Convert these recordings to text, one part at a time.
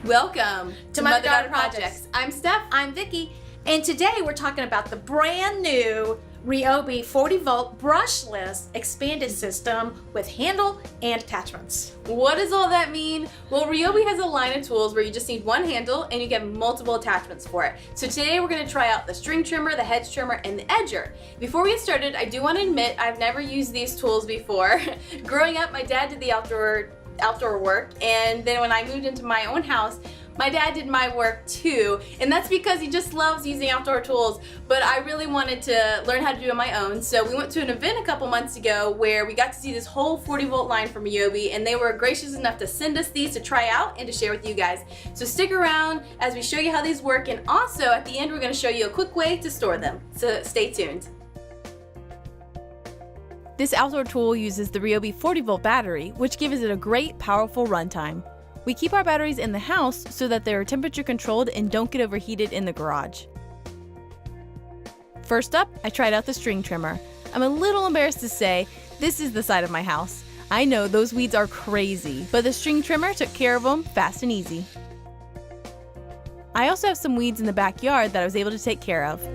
Welcome to Mother-Daughter Projects. I'm Steph. I'm Vicki. And today we're talking about the brand new Ryobi 40-volt brushless expanded system with handle and attachments. What does all that mean? Well, Ryobi has a line of tools where you just need one handle and you get multiple attachments for it. So today we're going to try out the string trimmer, the hedge trimmer, and the edger. Before we get started, I do want to admit I've never used these tools before. Growing up, my dad did the outdoor work, and then when I moved into my own house, my dad did my work too, and that's because he just loves using outdoor tools, but I really wanted to learn how to do it on my own. So we went to an event a couple months ago where we got to see this whole 40-volt line from Ryobi, and they were gracious enough to send us these to try out and to share with you guys. So stick around as we show you how these work, and also at the end we're going to show you a quick way to store them. So stay tuned. This outdoor tool uses the Ryobi 40-volt battery, which gives it a great, powerful runtime. We keep our batteries in the house so that they are temperature controlled and don't get overheated in the garage. First up, I tried out the string trimmer. I'm a little embarrassed to say, this is the side of my house. I know those weeds are crazy, but the string trimmer took care of them fast and easy. I also have some weeds in the backyard that I was able to take care of.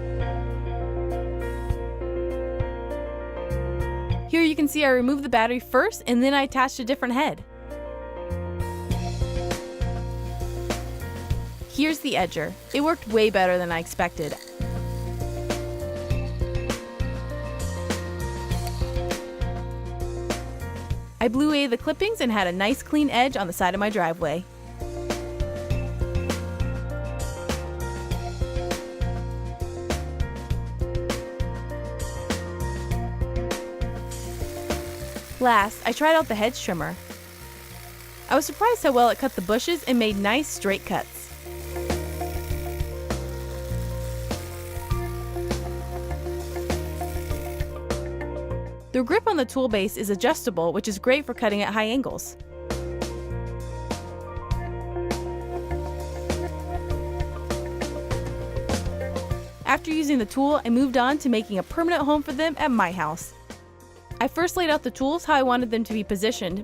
Here you can see I removed the battery first and then I attached a different head. Here's the edger. It worked way better than I expected. I blew away the clippings and had a nice clean edge on the side of my driveway. Last, I tried out the hedge trimmer. I was surprised how well it cut the bushes and made nice straight cuts. The grip on the tool base is adjustable, which is great for cutting at high angles. After using the tool, I moved on to making a permanent home for them at my house. I first laid out the tools how I wanted them to be positioned,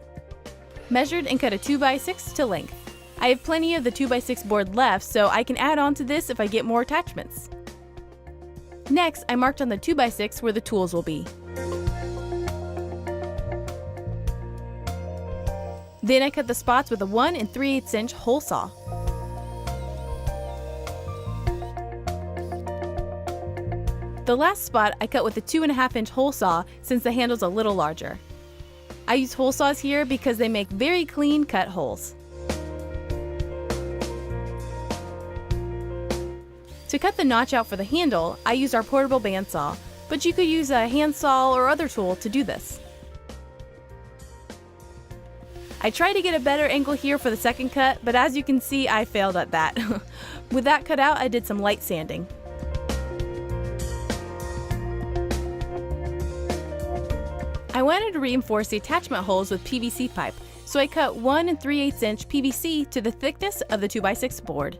measured and cut a 2x6 to length. I have plenty of the 2x6 board left, so I can add on to this if I get more attachments. Next, I marked on the 2x6 where the tools will be. Then I cut the spots with a 1 3/8 inch hole saw. The last spot I cut with a 2.5 inch hole saw since the handle's a little larger. I use hole saws here because they make very clean cut holes. To cut the notch out for the handle, I used our portable bandsaw, but you could use a handsaw or other tool to do this. I tried to get a better angle here for the second cut, but as you can see, I failed at that. With that cut out, I did some light sanding. I wanted to reinforce the attachment holes with PVC pipe, so I cut 1 3/8 inch PVC to the thickness of the 2x6 board.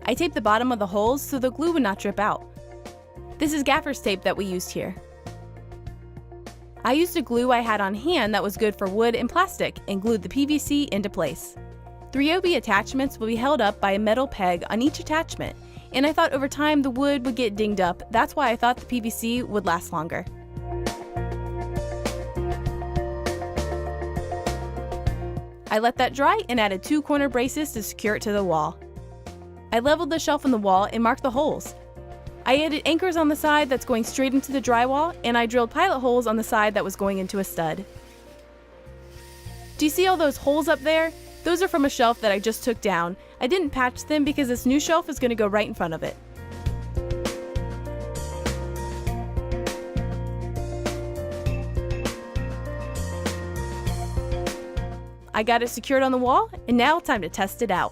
I taped the bottom of the holes so the glue would not drip out. This is gaffer's tape that we used here. I used a glue I had on hand that was good for wood and plastic and glued the PVC into place. The Ryobi attachments will be held up by a metal peg on each attachment, and I thought over time the wood would get dinged up. That's why I thought the PVC would last longer. I let that dry and added 2 corner braces to secure it to the wall. I leveled the shelf in the wall and marked the holes. I added anchors on the side that's going straight into the drywall, and I drilled pilot holes on the side that was going into a stud. Do you see all those holes up there? Those are from a shelf that I just took down. I didn't patch them because this new shelf is going to go right in front of it. I got it secured on the wall, and now time to test it out.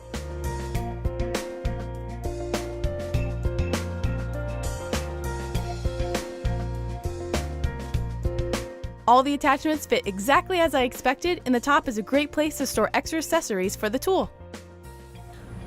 All the attachments fit exactly as I expected, and the top is a great place to store extra accessories for the tool.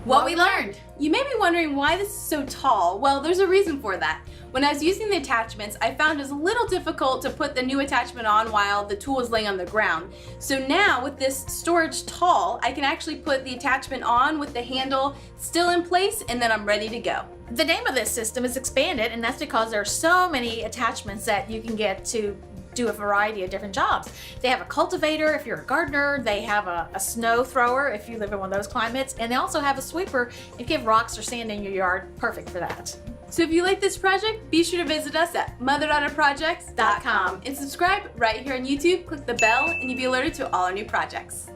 What we learned! You may be wondering why this is so tall. Well, there's a reason for that. When I was using the attachments, I found it was a little difficult to put the new attachment on while the tool was laying on the ground. So now with this storage tall, I can actually put the attachment on with the handle still in place, and then I'm ready to go. The name of this system is Expand-it, and that's because there are so many attachments that you can get to do a variety of different jobs. They have a cultivator if you're a gardener, they have a snow thrower if you live in one of those climates, and they also have a sweeper if you have rocks or sand in your yard, perfect for that. So if you like this project, be sure to visit us at motherdaughterprojects.com and subscribe right here on YouTube. Click the bell and you'll be alerted to all our new projects.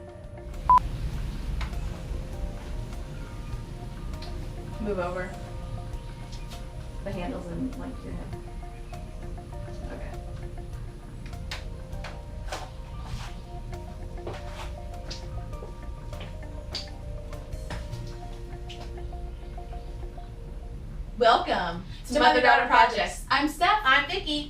Move over. The handle's in like your head. Okay. Welcome to Mother Daughter Projects. I'm Steph. I'm Vicki.